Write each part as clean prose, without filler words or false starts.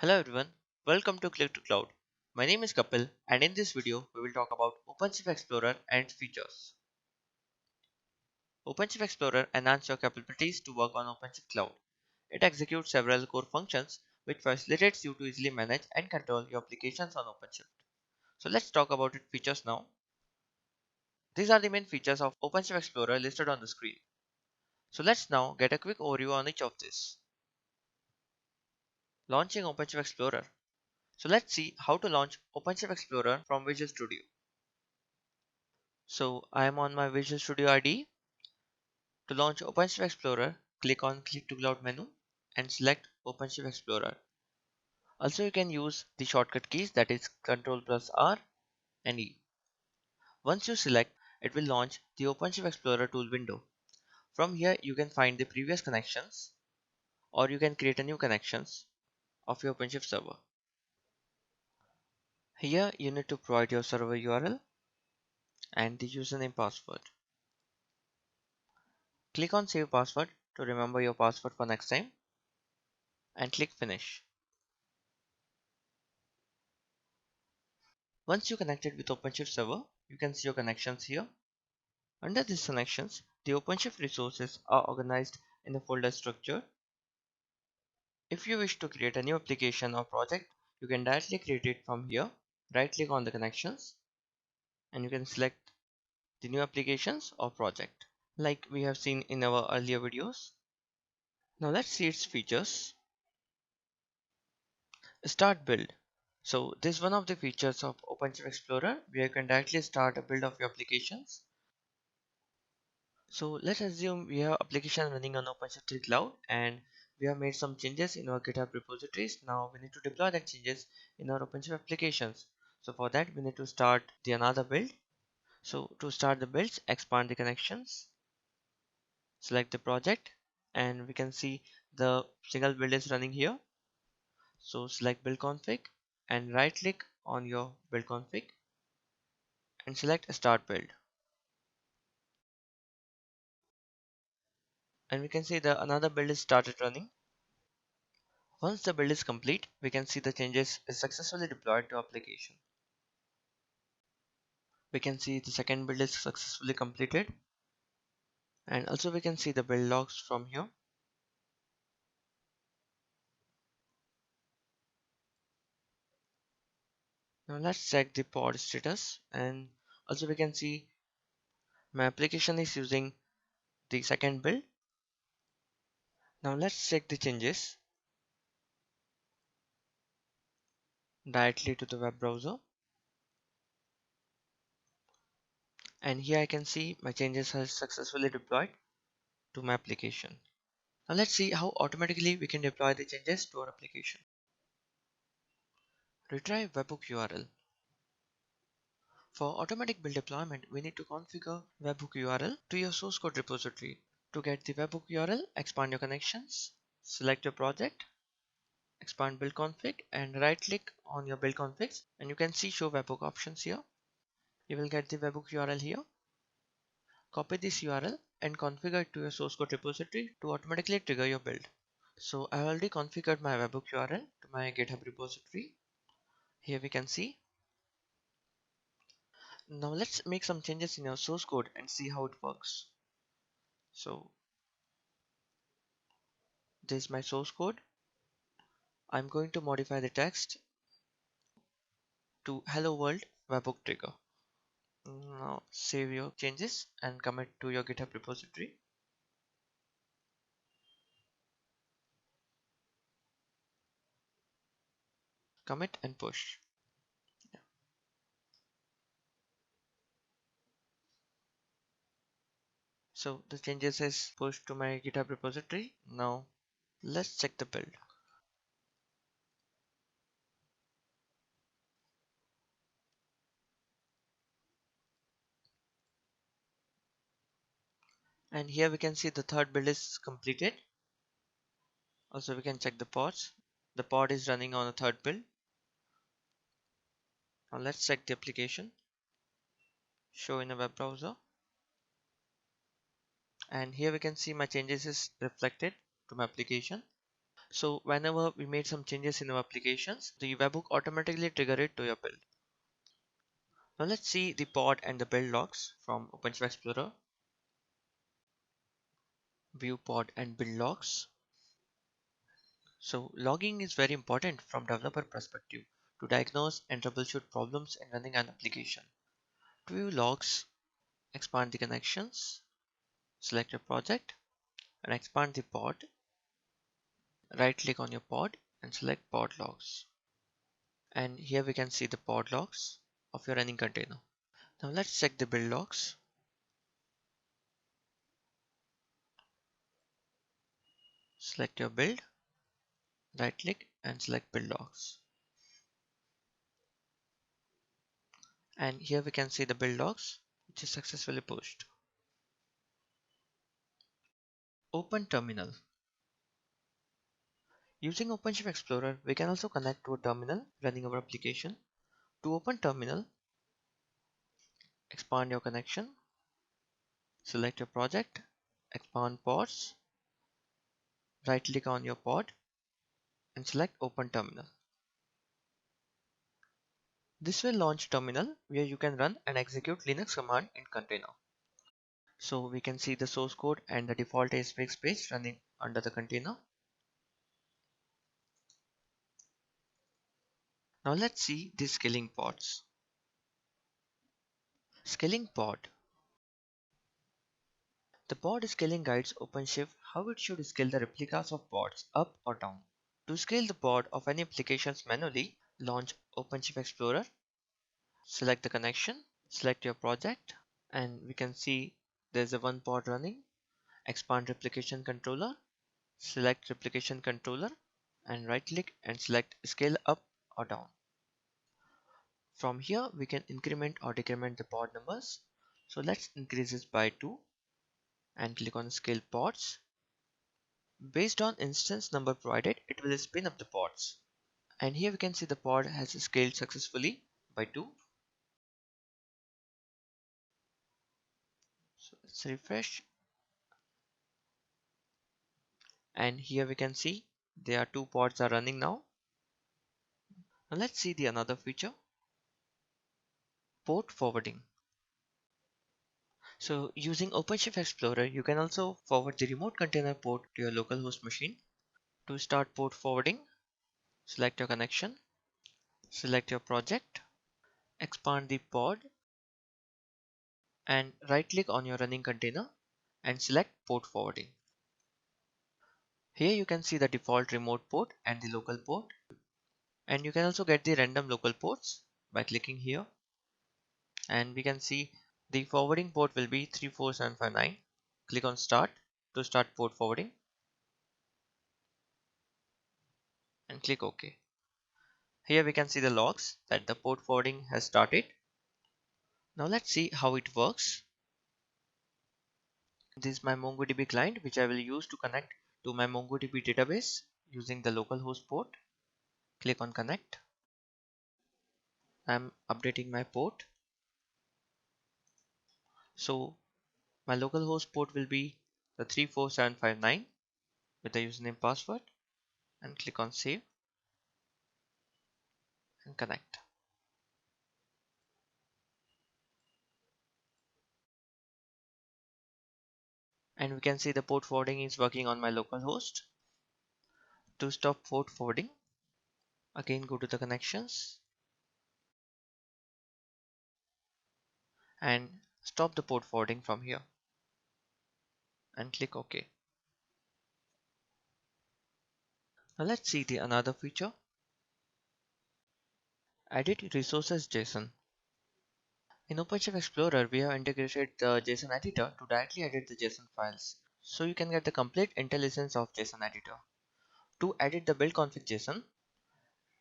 Hello everyone, welcome to Click2Cloud. My name is Kapil and in this video we will talk about OpenShift Explorer and its features. OpenShift Explorer enhances your capabilities to work on OpenShift Cloud. It executes several core functions which facilitates you to easily manage and control your applications on OpenShift. So let's talk about its features now. These are the main features of OpenShift Explorer listed on the screen. So let's now get a quick overview on each of these. Launching OpenShift Explorer. So let's see how to launch OpenShift Explorer from Visual Studio. So I am on my Visual Studio ID. To launch OpenShift Explorer, click on Click2Cloud menu and select OpenShift Explorer. Also, you can use the shortcut keys, that is Ctrl plus R and E. Once you select, it will launch the OpenShift Explorer tool window. From here, you can find the previous connections or you can create a new connections of your OpenShift server. Here, you need to provide your server URL and the username password. Click on Save Password to remember your password for next time and click Finish. Once you connected with OpenShift server, you can see your connections here. Under these connections, the OpenShift resources are organized in a folder structure. If you wish to create a new application or project, you can directly create it from here. Right click on the connections and you can select the new applications or project like we have seen in our earlier videos. Now let's see its features. Start build. So this is one of the features of OpenShift Explorer where you can directly start a build of your applications. So let's assume we have application running on OpenShift Cloud and we have made some changes in our GitHub repositories. Now we need to deploy that changes in our OpenShift applications. So for that we need to start the another build. So to start the builds, expand the connections, select the project, and we can see the single build is running here. So select build config and right click on your build config and select start build. And we can see the another build is started running. Once the build is complete, we can see the changes is successfully deployed to application. We can see the second build is successfully completed and also we can see the build logs from here. Now let's check the pod status and also we can see my application is using the second build. Now let's check the changes directly to the web browser and here I can see my changes are successfully deployed to my application. Now let's see how automatically we can deploy the changes to our application. Retry webhook URL. For automatic build deployment, we need to configure Webhook URL to your source code repository. To get the Webhook URL, expand your connections, select your project, expand build config and right click on your build configs and you can see show webhook options here. You will get the Webhook URL here. Copy this URL and configure it to your source code repository to automatically trigger your build. So I already configured my Webhook URL to my GitHub repository. Here we can see. Now let's make some changes in your source code and see how it works. So this is my source code. I'm going to modify the text to hello world webhook trigger. Now save your changes and commit to your GitHub repository. Commit and push. Yeah. So the changes is pushed to my GitHub repository. Now let's check the build. And here we can see the third build is completed. Also we can check the pods. The pod is running on the third build. Now let's check the application. Show in a web browser. And here we can see my changes is reflected to my application. So whenever we made some changes in our applications, the webhook automatically trigger it to your build. Now let's see the pod and the build logs from OpenShift Explorer. View pod and build logs. So logging is very important from developer perspective to diagnose and troubleshoot problems in running an application. To view logs, expand the connections, select your project and expand the pod. Right click on your pod and select pod logs. And here we can see the pod logs of your running container. Now let's check the build logs. Select your build, right click and select build logs. And here we can see the build logs which is successfully pushed. Open terminal. Using OpenShift Explorer, we can also connect to a terminal running our application. To open terminal, expand your connection, select your project, expand pods, right click on your pod and select open terminal. This will launch terminal where you can run and execute Linux command in container. So we can see the source code and the default ASPX page running under the container. Now let's see the scaling pods. Scaling pod. The pod scaling guides OpenShift how it should scale the replicas of pods up or down. To scale the pod of any applications manually, launch OpenShift Explorer, select the connection, select your project, and we can see there's a one pod running. Expand replication controller, select replication controller, and right click and select scale up or down. From here, we can increment or decrement the pod numbers. So let's increase this by 2 and click on scale pods. Based on instance number provided, it will spin up the pods. And here we can see the pod has scaled successfully by 2. So let's refresh. And here we can see there are 2 pods are running now. Now let's see the another feature, port forwarding. So using OpenShift Explorer, you can also forward the remote container port to your local host machine. To start port forwarding, select your connection, select your project, expand the pod, and right click on your running container and select port forwarding. Here you can see the default remote port and the local port, and you can also get the random local ports by clicking here, and we can see the forwarding port will be 34759. Click on start to start port forwarding and click OK. Here we can see the logs that the port forwarding has started. Now let's see how it works. This is my MongoDB client which I will use to connect to my MongoDB database using the localhost port. Click on connect. I'm updating my port. So my localhost port will be the 34759 with the username password, and click on save and connect. And we can see the port forwarding is working on my localhost. To stop port forwarding, again go to the connections and stop the port forwarding from here and click OK. Now let's see the another feature, edit resources JSON. In OpenShift Explorer, we have integrated the JSON editor to directly edit the JSON files. So you can get the complete intelligence of JSON editor. To edit the build config JSON,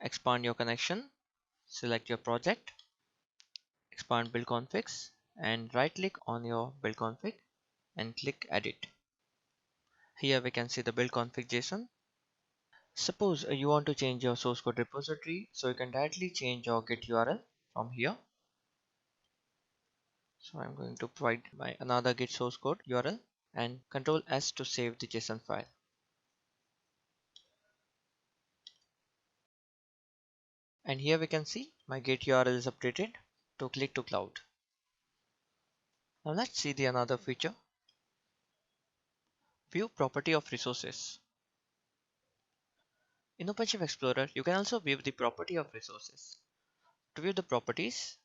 expand your connection, select your project, expand build configs, and right click on your build config and click edit. Here we can see the build config JSON. Suppose you want to change your source code repository, so you can directly change your git URL from here. So I'm going to provide my another git source code URL and Control S to save the JSON file. And here we can see my gate URL is updated to Click2Cloud. Now let's see the another feature. View property of resources. In OpenShift Explorer, you can also view the property of resources. To view the properties,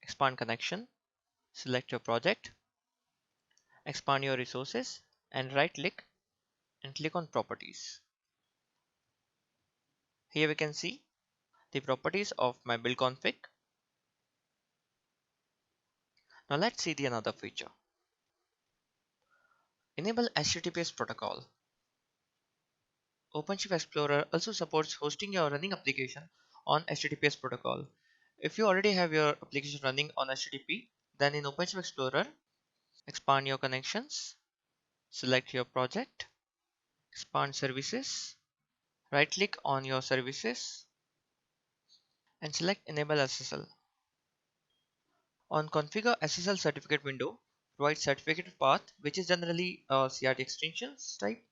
expand connection, select your project, expand your resources, and right click and click on properties. Here we can see the properties of my build config. Now let's see the another feature. Enable HTTPS protocol. OpenShift Explorer also supports hosting your running application on HTTPS protocol. If you already have your application running on HTTP, then in OpenShift Explorer, expand your connections, select your project, expand services, right click on your services, and select Enable SSL. On Configure SSL certificate window, provide certificate path, which is generally a CRT extensions type,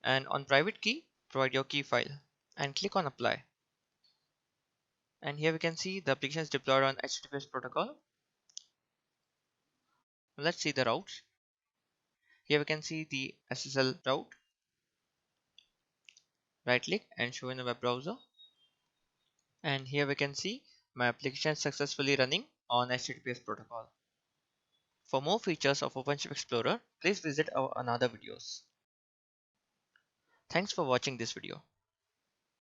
and on private key, provide your key file, and click on Apply. And here we can see the application is deployed on HTTPS protocol. Let's see the routes. Here we can see the SSL route. Right click and show in the web browser. And here we can see my application is successfully running on HTTPS protocol. For more features of OpenShift Explorer, please visit our another videos. Thanks for watching this video.